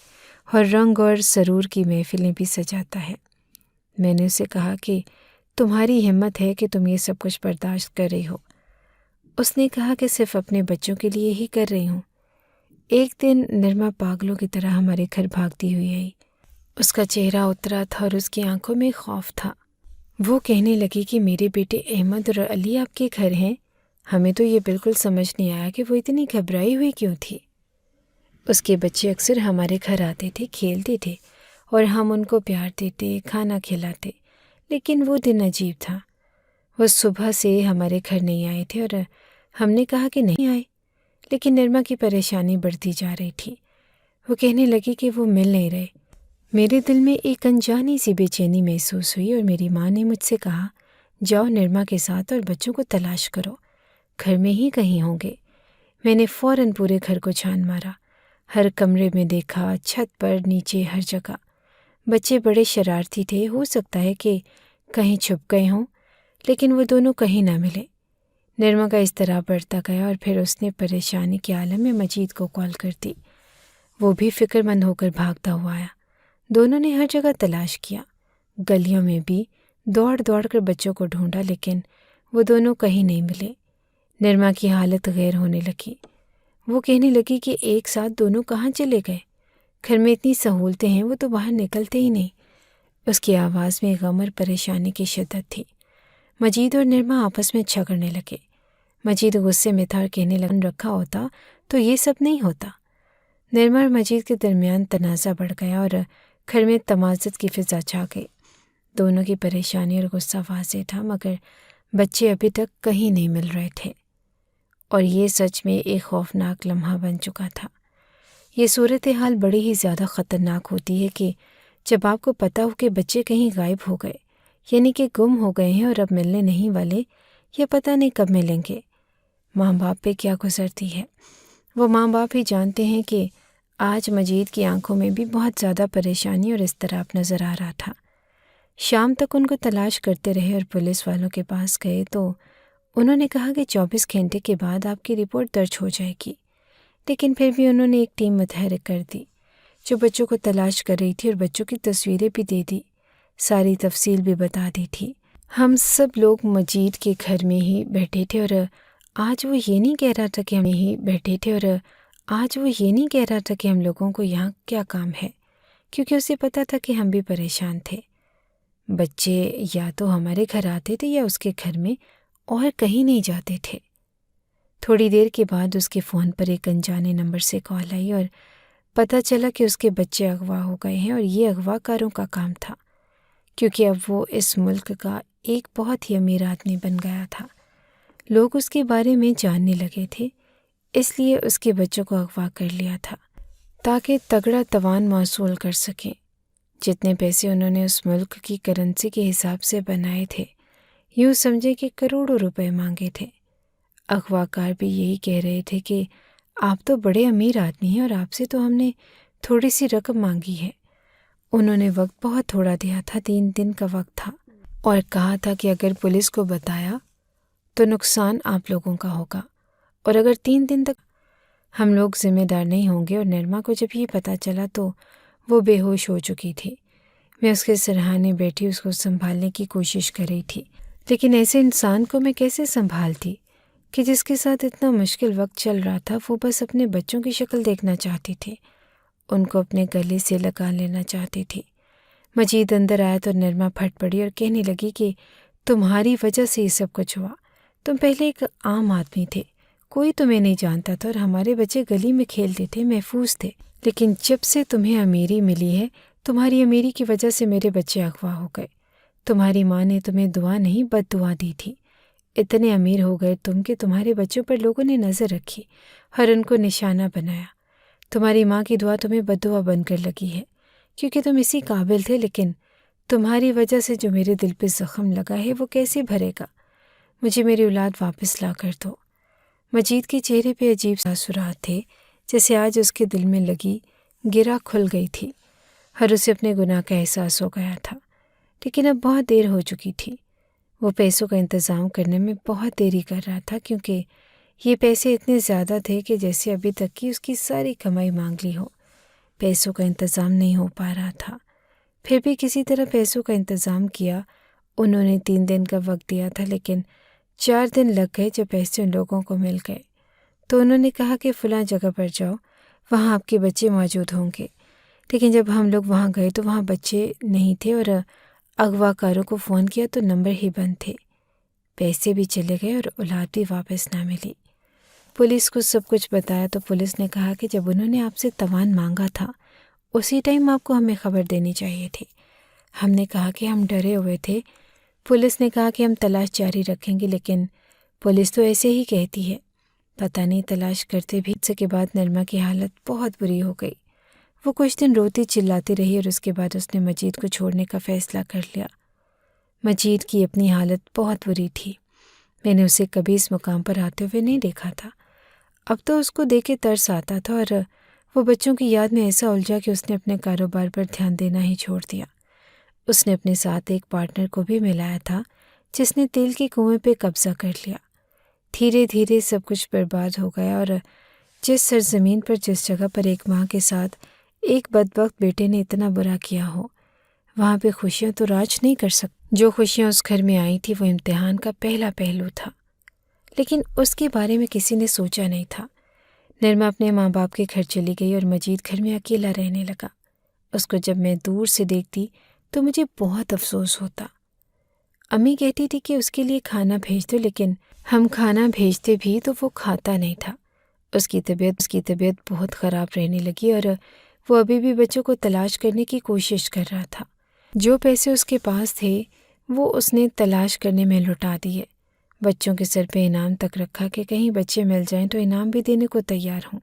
اور رنگ اور سرور کی محفلیں بھی سجاتا ہے۔ میں نے اسے کہا کہ تمہاری ہمت ہے کہ تم یہ سب کچھ برداشت کر رہی ہو۔ اس نے کہا کہ صرف اپنے بچوں کے لیے ہی کر رہی ہوں۔ ایک دن نرما پاگلوں کی طرح ہمارے گھر بھاگتی ہوئی آئی۔ اس کا چہرہ اترا تھا اور اس کی آنکھوں میں خوف تھا۔ وہ کہنے لگی کہ میرے بیٹے احمد اور علی آپ کے گھر ہیں۔ ہمیں تو یہ بالکل سمجھ نہیں آیا کہ وہ اتنی گھبرائی ہوئی کیوں تھی۔ اس کے بچے اکثر ہمارے گھر آتے تھے، کھیلتے تھے اور ہم ان کو پیار دیتے، کھانا کھلاتے، لیکن وہ دن عجیب تھا۔ وہ صبح سے ہمارے گھر نہیں آئے تھے اور ہم نے کہا کہ نہیں آئے، لیکن نرما کی پریشانی بڑھتی جا رہی تھی۔ وہ کہنے لگی کہ وہ مل نہیں رہے۔ میرے دل میں ایک انجانی سی بے چینی محسوس ہوئی اور میری ماں نے مجھ سے کہا، جاؤ نرما کے ساتھ اور بچوں کو تلاش کرو، گھر میں ہی کہیں ہوں گے۔ میں نے فوراً پورے گھر کو چھان مارا، ہر کمرے میں دیکھا، چھت پر، نیچے، ہر جگہ۔ بچے بڑے شرارتی تھے، ہو سکتا ہے کہ کہیں چھپ گئے ہوں، لیکن وہ دونوں کہیں نہ ملے۔ نرما کا اضطراب بڑھتا گیا اور پھر اس نے پریشانی کے عالم میں مجید کو کال کر دی۔ وہ بھی فکر مند ہو کر بھاگتا ہوا آیا۔ دونوں نے ہر جگہ تلاش کیا، گلیوں میں بھی دوڑ دوڑ کر بچوں کو ڈھونڈا، لیکن وہ دونوں کہیں نہیں ملے۔ نرما کی حالت غیر ہونے لگی۔ وہ کہنے لگی کہ ایک ساتھ دونوں کہاں چلے گئے؟ گھر میں اتنی سہولتیں ہیں، وہ تو باہر نکلتے ہی نہیں۔ اس کی آواز میں غم اور پریشانی کی شدت تھی۔ مجید اور نرما آپس میں جھگڑنے لگے۔ مجید غصے میں تھا اور کہنے لگا، رکھا ہوتا تو یہ سب نہیں ہوتا۔ نرما اور مجید کے درمیان تنازع بڑھ گیا اور گھر میں تمازت کی فضا چھا گئی۔ دونوں کی پریشانی اور غصہ واضح تھا، مگر بچے ابھی تک کہیں نہیں مل رہے تھے، اور یہ سچ میں ایک خوفناک لمحہ بن چکا تھا۔ یہ صورتحال بڑی ہی زیادہ خطرناک ہوتی ہے کہ جب آپ کو پتہ ہو کہ بچے کہیں غائب ہو گئے، یعنی کہ گم ہو گئے ہیں اور اب ملنے نہیں والے، یا پتہ نہیں کب ملیں گے۔ ماں باپ پہ کیا گزرتی ہے، وہ ماں باپ ہی جانتے ہیں کہ آج مجید کی آنکھوں میں بھی بہت زیادہ پریشانی اور اضطراب نظر آ رہا تھا۔ شام تک ان کو تلاش کرتے رہے اور پولیس والوں کے پاس گئے تو انہوں نے کہا کہ 24 گھنٹے کے بعد آپ کی رپورٹ درج ہو جائے گی، لیکن پھر بھی انہوں نے ایک ٹیم متحرک کر دی جو بچوں کو تلاش کر رہی تھی اور بچوں کی تصویریں بھی دے دی، ساری تفصیل بھی بتا دی تھی۔ ہم سب لوگ مجید کے گھر میں ہی بیٹھے تھے اور آج وہ یہ نہیں کہہ رہا تھا کہ ہم لوگوں کو یہاں کیا کام ہے، کیونکہ اسے پتہ تھا کہ ہم بھی پریشان تھے۔ بچے یا تو ہمارے گھر آتے تھے یا اس کے گھر میں، اور کہیں نہیں جاتے تھے۔ تھوڑی دیر کے بعد اس کے فون پر ایک انجانے نمبر سے کال آئی اور پتہ چلا کہ اس کے بچے اغوا ہو گئے ہیں، اور یہ اغوا کاروں کا کام تھا، کیونکہ اب وہ اس ملک کا ایک بہت ہی امیر آدمی بن گیا تھا۔ لوگ اس کے بارے میں جاننے لگے تھے، اس لیے اس کے بچوں کو اغوا کر لیا تھا تاکہ تگڑا تاوان موصول کر سکیں۔ جتنے پیسے انہوں نے اس ملک کی کرنسی کے حساب سے بنائے تھے، یوں سمجھے کہ کروڑوں روپے مانگے تھے۔ اغوا کار بھی یہی کہہ رہے تھے کہ آپ تو بڑے امیر آدمی ہیں اور آپ سے تو ہم نے تھوڑی سی رقم مانگی ہے۔ انہوں نے وقت بہت تھوڑا دیا تھا، 3 دن کا وقت تھا، اور کہا تھا کہ اگر پولیس کو بتایا تو نقصان آپ لوگوں کا ہوگا، اور اگر 3 دن تک ہم لوگ ذمہ دار نہیں ہوں گے۔ اور نرما کو جب یہ پتہ چلا تو وہ بے ہوش ہو چکی تھی۔ میں اس کے سرہانے بیٹھی اس کو سنبھالنے کی کوشش کر رہی تھی، لیکن ایسے انسان کو میں کیسے سنبھالتی کہ جس کے ساتھ اتنا مشکل وقت چل رہا تھا۔ وہ بس اپنے بچوں کی شکل دیکھنا چاہتی تھی، ان کو اپنے گلے سے لگا لینا چاہتی تھی۔ مجید اندر آیا تو نرما پھٹ پڑی اور کہنے لگی کہ تمہاری وجہ سے یہ سب کچھ ہوا۔ تم پہلے ایک عام آدمی تھے، کوئی تمہیں نہیں جانتا تھا، اور ہمارے بچے گلی میں کھیلتے تھے، محفوظ تھے، لیکن جب سے تمہیں امیری ملی ہے، تمہاری امیری کی وجہ سے میرے بچے اغوا ہو گئے۔ تمہاری ماں نے تمہیں دعا نہیں بد دعا دی تھی۔ اتنے امیر ہو گئے تم کہ تمہارے بچوں پر لوگوں نے نظر رکھی اور ان کو نشانہ بنایا۔ تمہاری ماں کی دعا تمہیں بد دعا بن کر لگی ہے، کیونکہ تم اسی قابل تھے، لیکن تمہاری وجہ سے جو میرے دل پہ زخم لگا ہے وہ کیسے بھرے گا؟ مجھے میری اولاد واپس لا کر دو۔ مجید کے چہرے پہ عجیب تاثرات تھے، جیسے آج اس کے دل میں لگی گرہ کھل گئی تھی اور اسے اپنے گناہ کا احساس ہو گیا تھا، لیکن اب بہت دیر ہو چکی تھی۔ وہ پیسوں کا انتظام کرنے میں بہت دیری کر رہا تھا، کیونکہ یہ پیسے اتنے زیادہ تھے کہ جیسے ابھی تک کی اس کی ساری کمائی مانگ لی ہو۔ پیسوں کا انتظام نہیں ہو پا رہا تھا، پھر بھی کسی طرح پیسوں کا انتظام کیا۔ انہوں نے 3 دن کا وقت دیا تھا، لیکن 4 دن لگ گئے جب پیسے ان لوگوں کو مل گئے تو انہوں نے کہا کہ فلاں جگہ پر جاؤ، وہاں آپ کے بچے موجود ہوں گے۔ لیکن جب ہم لوگ وہاں گئے تو وہاں بچے نہیں تھے، اور اغوا کاروں کو فون کیا تو نمبر ہی بند تھے۔ پیسے بھی چلے گئے اور اولاد بھی واپس نہ ملی۔ پولیس کو سب کچھ بتایا تو پولیس نے کہا کہ جب انہوں نے آپ سے تاوان مانگا تھا اسی ٹائم آپ کو ہمیں خبر دینی چاہیے تھی۔ ہم نے کہا کہ ہم ڈرے ہوئے تھے۔ پولیس نے کہا کہ ہم تلاش جاری رکھیں گے، لیکن پولیس تو ایسے ہی کہتی ہے۔ پتہ نہیں تلاش کرتے بھی۔ اس کے بعد نرما کی حالت بہت بری ہو گئی۔ وہ کچھ دن روتی چلاتی رہی اور اس کے بعد اس نے مجید کو چھوڑنے کا فیصلہ کر لیا۔ مجید کی اپنی حالت بہت بری تھی۔ میں نے اسے کبھی اس مقام پر آتے ہوئے نہیں دیکھا تھا۔ اب تو اس کو دیکھ کے ترس آتا تھا، اور وہ بچوں کی یاد میں ایسا الجھا کہ اس نے اپنے کاروبار پر دھیان دینا ہی چھوڑ دیا۔ اس نے اپنے ساتھ ایک پارٹنر کو بھی ملایا تھا جس نے تیل کے کنویں پہ قبضہ کر لیا۔ دھیرے دھیرے سب کچھ برباد ہو گیا، اور جس سرزمین پر جس جگہ پر ایک ماں کے ساتھ ایک بدبخت بیٹے نے اتنا برا کیا ہو، وہاں پہ خوشیاں تو راج نہیں کر سکتی۔ جو خوشیاں اس گھر میں آئی تھی وہ امتحان کا پہلا پہلو تھا، لیکن اس کے بارے میں کسی نے سوچا نہیں تھا۔ نرما اپنے ماں باپ کے گھر چلی گئی اور مجید گھر میں اکیلا رہنے لگا۔ اس کو جب میں دور سے دیکھتی تو مجھے بہت افسوس ہوتا۔ امی کہتی تھی کہ اس کے لیے کھانا بھیج دو، لیکن ہم کھانا بھیجتے بھی تو وہ کھاتا نہیں تھا۔ اس کی طبیعت بہت خراب رہنے لگی، اور وہ ابھی بھی بچوں کو تلاش کرنے کی کوشش کر رہا تھا۔ جو پیسے اس کے پاس تھے وہ اس نے تلاش کرنے میں لٹا دیے۔ بچوں کے سر پہ انعام تک رکھا کہ کہیں بچے مل جائیں تو انعام بھی دینے کو تیار ہوں،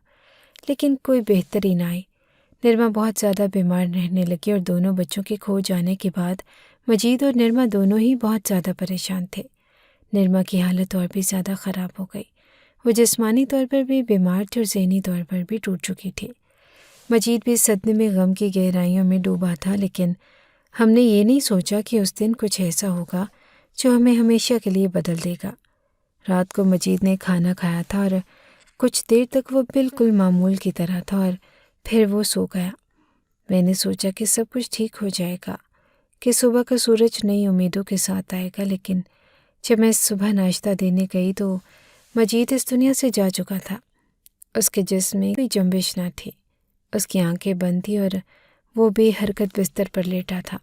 لیکن کوئی بہتری نہ آئی۔ نرما بہت زیادہ بیمار رہنے لگی، اور دونوں بچوں کے کھو جانے کے بعد مجید اور نرما دونوں ہی بہت زیادہ پریشان تھے۔ نرما کی حالت اور بھی زیادہ خراب ہو گئی۔ وہ جسمانی طور پر بھی بیمار تھی اور ذہنی طور پر بھی ٹوٹ چکی تھی۔ مجید بھی صدمے میں غم کی گہرائیوں میں ڈوبا تھا، لیکن ہم نے یہ نہیں سوچا کہ اس دن کچھ ایسا ہوگا جو ہمیں ہمیشہ کے لیے بدل دے گا۔ رات کو مجید نے کھانا کھایا تھا اور کچھ دیر تک وہ بالکل معمول کی طرح تھا، اور پھر وہ سو گیا۔ میں نے سوچا کہ سب کچھ ٹھیک ہو جائے گا، کہ صبح کا سورج نئی امیدوں کے ساتھ آئے گا، لیکن جب میں صبح ناشتہ دینے گئی تو مجید اس دنیا سے جا چکا تھا۔ اس کے جسم میں کوئی جنبش نہ تھی، اس کی آنکھیں بند تھیں اور وہ بے حرکت بستر پر لیٹا تھا۔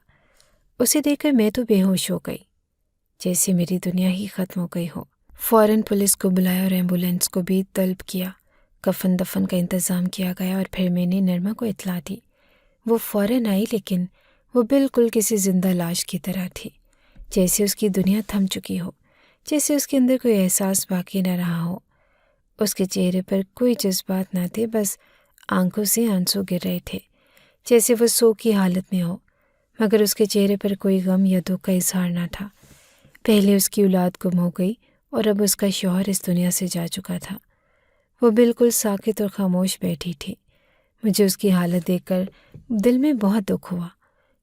اسے دیکھ کر میں تو بے ہوش ہو گئی، جیسے میری دنیا ہی ختم ہو گئی ہو۔ فوراً پولیس کو بلایا اور ایمبولینس کو بھی طلب کیا۔ کفن دفن کا انتظام کیا گیا اور پھر میں نے نرما کو اطلاع دی۔ وہ فوراً آئی، لیکن وہ بالکل کسی زندہ لاش کی طرح تھی، جیسے اس کی دنیا تھم چکی ہو، جیسے اس کے اندر کوئی احساس باقی نہ رہا ہو۔ اس کے چہرے پر کوئی جذبات نہ تھے، بس آنکھوں سے آنسو گر رہے تھے، جیسے وہ سو کی حالت میں ہو، مگر اس کے چہرے پر کوئی غم یا دکھ کا اظہار نہ تھا۔ پہلے اس کی اولاد گم ہو گئی اور اب اس کا شوہر اس دنیا سے جا چکا تھا۔ وہ بالکل ساکت اور خاموش بیٹھی تھی۔ مجھے اس کی حالت دیکھ کر دل میں بہت دکھ ہوا،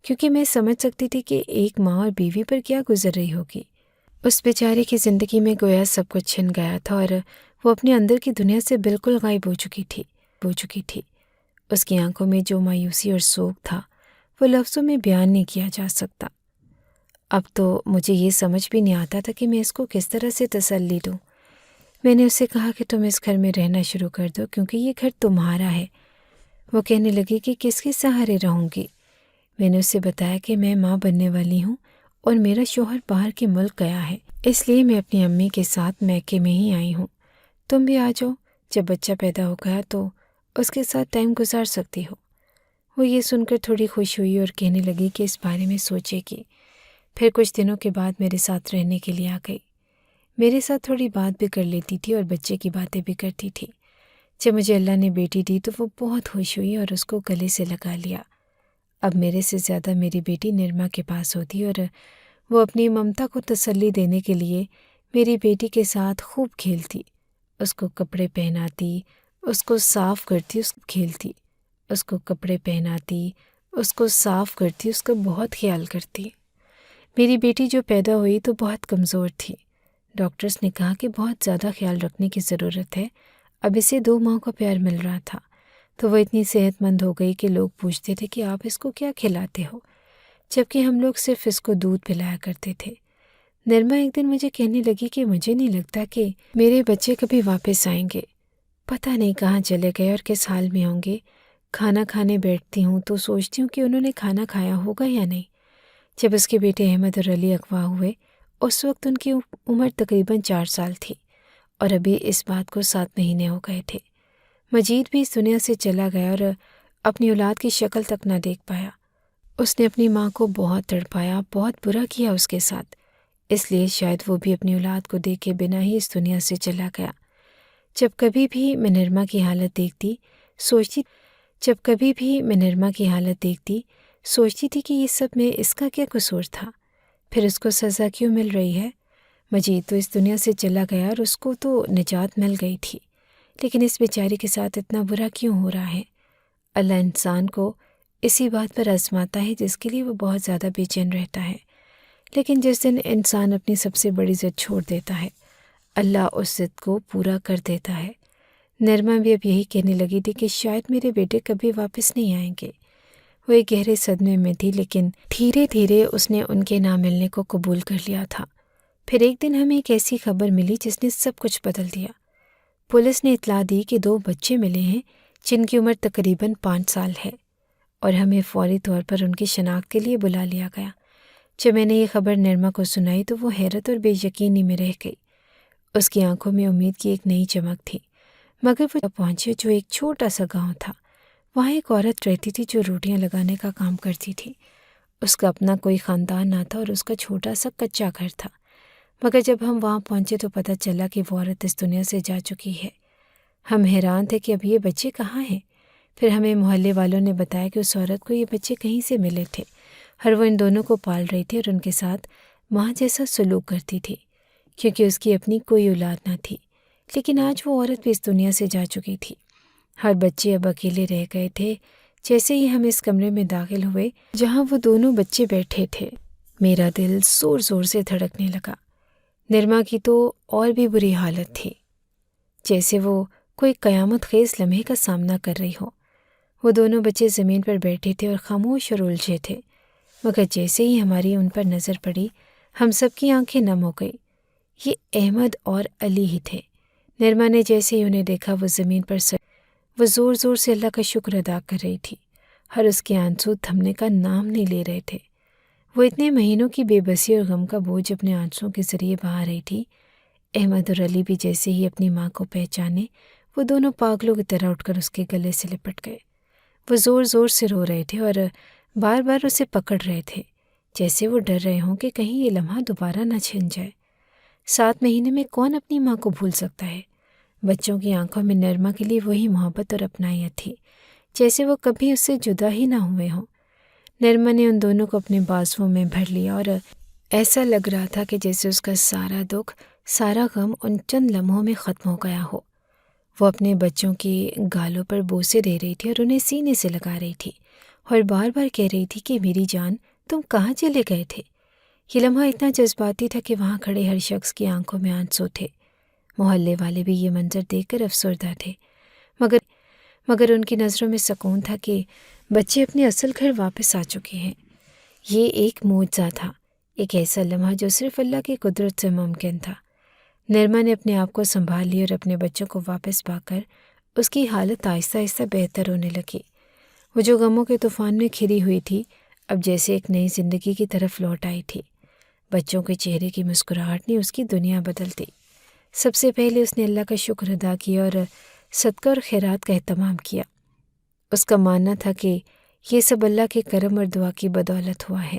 کیونکہ میں سمجھ سکتی تھی کہ ایک ماں اور بیوی پر کیا گزر رہی ہوگی۔ اس بیچارے کی زندگی میں گویا سب کچھ چھن گیا تھا اور وہ اپنے اندر کی دنیا سے بالکل غائب ہو چکی تھی۔ اس کی آنکھوں میں جو مایوسی اور سوگ تھا وہ لفظوں میں بیان نہیں کیا جا سکتا۔ اب تو مجھے یہ سمجھ بھی نہیں آتا تھا کہ میں اس کو کس طرح سے تسلی دوں۔ میں نے اسے کہا کہ تم اس گھر میں رہنا شروع کر دو، کیونکہ یہ گھر تمہارا ہے۔ وہ کہنے لگی کہ کس کے سہارے رہوں گی؟ میں نے اسے بتایا کہ میں ماں بننے والی ہوں اور میرا شوہر باہر کے ملک گیا ہے، اس لیے میں اپنی امی کے ساتھ میکے میں ہی آئی ہوں۔ تم بھی آ جاؤ، جب بچہ پیدا ہو گیا تو اس کے ساتھ ٹائم گزار سکتی ہو۔ وہ یہ سن کر تھوڑی خوش ہوئی اور کہنے لگی کہ اس بارے میں سوچے گی۔ پھر کچھ دنوں کے بعد میرے ساتھ رہنے کے لیے آ گئی۔ میرے ساتھ تھوڑی بات بھی کر لیتی تھی اور بچے کی باتیں بھی کرتی تھی۔ جب مجھے اللہ نے بیٹی دی تو وہ بہت خوش ہوئی اور اس کو گلے سے لگا لیا۔ اب میرے سے زیادہ میری بیٹی نرما کے پاس ہوتی اور وہ اپنی ممتا کو تسلی دینے کے لیے میری بیٹی کے ساتھ خوب کھیلتی، اس کو کپڑے پہناتی، اس کو صاف کرتی، اس کو کھیلتی، اس کو کپڑے پہناتی، اس کو صاف کرتی، اس کا بہت خیال کرتی۔ میری بیٹی جو پیدا ہوئی تو بہت کمزور تھی۔ ڈاکٹرز نے کہا کہ بہت زیادہ خیال رکھنے کی ضرورت ہے، اب اسے 2 ماہ کا پیار مل رہا تھا تو وہ اتنی صحت مند ہو گئی کہ لوگ پوچھتے تھے کہ آپ اس کو کیا کھلاتے ہو، جبکہ ہم لوگ صرف اس کو دودھ پلایا کرتے تھے۔ نرما ایک دن مجھے کہنے لگی کہ مجھے نہیں لگتا کہ میرے بچے کبھی واپس آئیں گے، پتہ نہیں کہاں چلے گئے اور کس حال میں ہوں گے۔ کھانا کھانے بیٹھتی ہوں تو سوچتی ہوں کہ انہوں نے کھانا کھایا ہوگا یا نہیں۔ جب اس کے بیٹے احمد اور علی اغوا ہوئے اس وقت ان کی عمر تقریباً 4 سال تھی اور ابھی اس بات کو 7 مہینے ہو گئے تھے۔ مجید بھی اس دنیا سے چلا گیا اور اپنی اولاد کی شکل تک نہ دیکھ پایا۔ اس نے اپنی ماں کو بہت تڑپایا، بہت برا کیا اس کے ساتھ، اس لیے شاید وہ بھی اپنی اولاد کو دیکھے بنا ہی اس دنیا سے چلا گیا۔ جب کبھی بھی میں نرما کی حالت دیکھتی سوچتی تھی کہ یہ سب میں اس کا کیا قصور تھا، پھر اس کو سزا کیوں مل رہی ہے؟ مجید تو اس دنیا سے چلا گیا اور اس کو تو نجات مل گئی تھی، لیکن اس بیچاری کے ساتھ اتنا برا کیوں ہو رہا ہے؟ اللہ انسان کو اسی بات پر آزماتا ہے جس کے لیے وہ بہت زیادہ بے چین رہتا ہے، لیکن جس دن انسان اپنی سب سے بڑی ضد چھوڑ دیتا ہے اللہ اس ضد کو پورا کر دیتا ہے۔ نرما بھی اب یہی کہنے لگی تھی کہ شاید میرے بیٹے کبھی واپس نہیں آئیں گے۔ وہ ایک گہرے صدمے میں تھی، لیکن دھیرے دھیرے اس نے ان کے نہ ملنے کو قبول کر لیا تھا۔ پھر ایک دن ہمیں ایک ایسی خبر ملی جس نے سب کچھ بدل دیا۔ پولیس نے اطلاع دی کہ 2 بچے ملے ہیں جن کی عمر تقریباً 5 سال ہے اور ہمیں فوری طور پر ان کی شناخت کے لیے بلا لیا گیا۔ جب میں نے یہ خبر نرما کو سنائی تو وہ حیرت اور بے یقینی میں رہ گئی۔ اس کی آنکھوں میں امید کی ایک نئی چمک تھی، مگر وہ پہنچے جو ایک چھوٹا سا گاؤں تھا۔ وہاں ایک عورت رہتی تھی جو روٹیاں لگانے کا کام کرتی تھی۔ اس کا اپنا کوئی خاندان نہ تھا اور اس کا چھوٹا سا کچا گھر تھا، مگر جب ہم وہاں پہنچے تو پتہ چلا کہ وہ عورت اس دنیا سے جا چکی ہے۔ ہم حیران تھے کہ اب یہ بچے کہاں ہیں۔ پھر ہمیں محلے والوں نے بتایا کہ اس عورت کو یہ بچے کہیں سے ملے تھے اور وہ ان دونوں کو پال رہی تھی اور ان کے ساتھ ماں جیسا سلوک کرتی تھی، کیونکہ اس کی اپنی کوئی اولاد نہ تھی۔ لیکن آج وہ عورت بھی اس دنیا سے جا چکی تھی۔ ہر بچے اب اکیلے رہ گئے تھے۔ جیسے ہی ہم اس کمرے میں داخل ہوئے جہاں وہ دونوں بچے بیٹھے تھے، میرا دل زور زور سے دھڑکنے لگا۔ نرما کی تو اور بھی بری حالت تھی، جیسے وہ کوئی قیامت خیز لمحے کا سامنا کر رہی ہو۔ وہ دونوں بچے زمین پر بیٹھے تھے اور خاموش اور الجھے تھے، مگر جیسے ہی ہماری ان پر نظر پڑی ہم سب کی آنکھیں نم ہو گئی۔ یہ احمد اور علی ہی تھے۔ نرما نے جیسے ہی انہیں دیکھا وہ زمین پر وہ زور زور سے اللہ کا شکر ادا کر رہی تھی، اور اس کے آنسو تھمنے کا نام نہیں لے رہے تھے۔ وہ اتنے مہینوں کی بے بسی اور غم کا بوجھ اپنے آنسوں کے ذریعے بہا رہی تھی۔ احمد اور علی بھی جیسے ہی اپنی ماں کو پہچانے وہ دونوں پاگلوں کی طرح اٹھ کر اس کے گلے سے لپٹ گئے۔ وہ زور زور سے رو رہے تھے اور بار بار اسے پکڑ رہے تھے، جیسے وہ ڈر رہے ہوں کہ کہیں یہ لمحہ دوبارہ نہ چھن جائے۔ 7 مہینے میں کون اپنی ماں کو بھول سکتا ہے؟ بچوں کی آنکھوں میں نرما کے لیے وہی محبت اور اپنائیت تھی جیسے وہ کبھی اس سے جدا ہی نہ ہوئے ہوں۔ نرما نے ان دونوں کو اپنے بازوؤں میں بھر لیا اور ایسا لگ رہا تھا کہ جیسے اس کا سارا دکھ، سارا غم ان چند لمحوں میں ختم ہو گیا ہو۔ وہ اپنے بچوں کی گالوں پر بوسے دے رہی تھی اور انہیں سینے سے لگا رہی تھی اور بار بار کہہ رہی تھی کہ میری جان تم کہاں چلے گئے تھے۔ یہ لمحہ اتنا جذباتی تھا کہ وہاں کھڑے ہر شخص کی آنکھوں میں آنسو تھے۔ محلے والے بھی یہ منظر دیکھ کر افسردہ تھے، مگر ان کی نظروں میں سکون تھا کہ بچے اپنے اصل گھر واپس آ چکے ہیں۔ یہ ایک معجزہ تھا، ایک ایسا لمحہ جو صرف اللہ کی قدرت سے ممکن تھا۔ نرما نے اپنے آپ کو سنبھال لیا اور اپنے بچوں کو واپس پا کر اس کی حالت آہستہ آہستہ بہتر ہونے لگی۔ وہ جو غموں کے طوفان میں کھری ہوئی تھی اب جیسے ایک نئی زندگی کی طرف لوٹ آئی تھی۔ بچوں کے چہرے کی مسکراہٹ نے اس کی دنیا بدل دی۔ سب سے پہلے اس نے اللہ کا شکر ادا کیا اور صدقہ اور خیرات کا اہتمام کیا۔ اس کا ماننا تھا کہ یہ سب اللہ کے کرم اور دعا کی بدولت ہوا ہے۔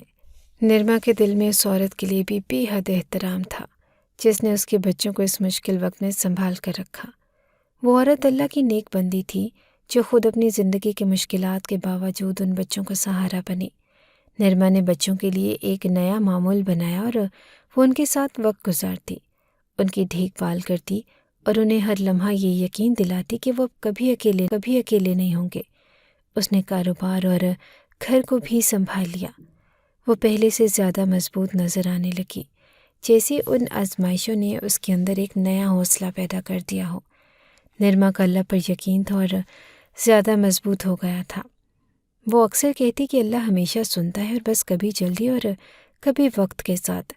نرما کے دل میں اس عورت کے لیے بھی بے حد احترام تھا جس نے اس کے بچوں کو اس مشکل وقت میں سنبھال کر رکھا۔ وہ عورت اللہ کی نیک بندی تھی جو خود اپنی زندگی کے مشکلات کے باوجود ان بچوں کا سہارا بنی۔ نرما نے بچوں کے لیے ایک نیا معمول بنایا اور وہ ان کے ساتھ وقت گزارتی، ان کی دیکھ بھال کرتی اور انہیں ہر لمحہ یہ یقین دلاتی کہ وہ اب کبھی اکیلے نہیں ہوں گے۔ اس نے کاروبار اور گھر کو بھی سنبھال لیا۔ وہ پہلے سے زیادہ مضبوط نظر آنے لگی، جیسے ان آزمائشوں نے اس کے اندر ایک نیا حوصلہ پیدا کر دیا ہو۔ نرما کا اللہ پر یقین تھا اور زیادہ مضبوط ہو گیا تھا۔ وہ اکثر کہتی کہ اللہ ہمیشہ سنتا ہے اور بس کبھی جلدی اور کبھی وقت کے ساتھ۔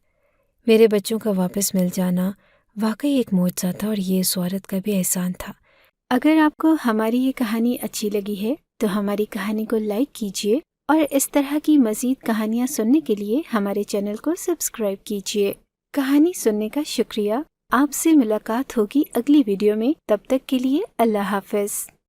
میرے بچوں کا واپس مل جانا واقعی ایک معجزہ تھا اور یہ اس عورت کا بھی احسان تھا۔ اگر آپ کو ہماری یہ کہانی اچھی لگی ہے تو ہماری کہانی کو لائک کیجیے اور اس طرح کی مزید کہانیاں سننے کے لیے ہمارے چینل کو سبسکرائب کیجیے۔ کہانی سننے کا شکریہ۔ آپ سے ملاقات ہوگی اگلی ویڈیو میں، تب تک کے لیے اللہ حافظ۔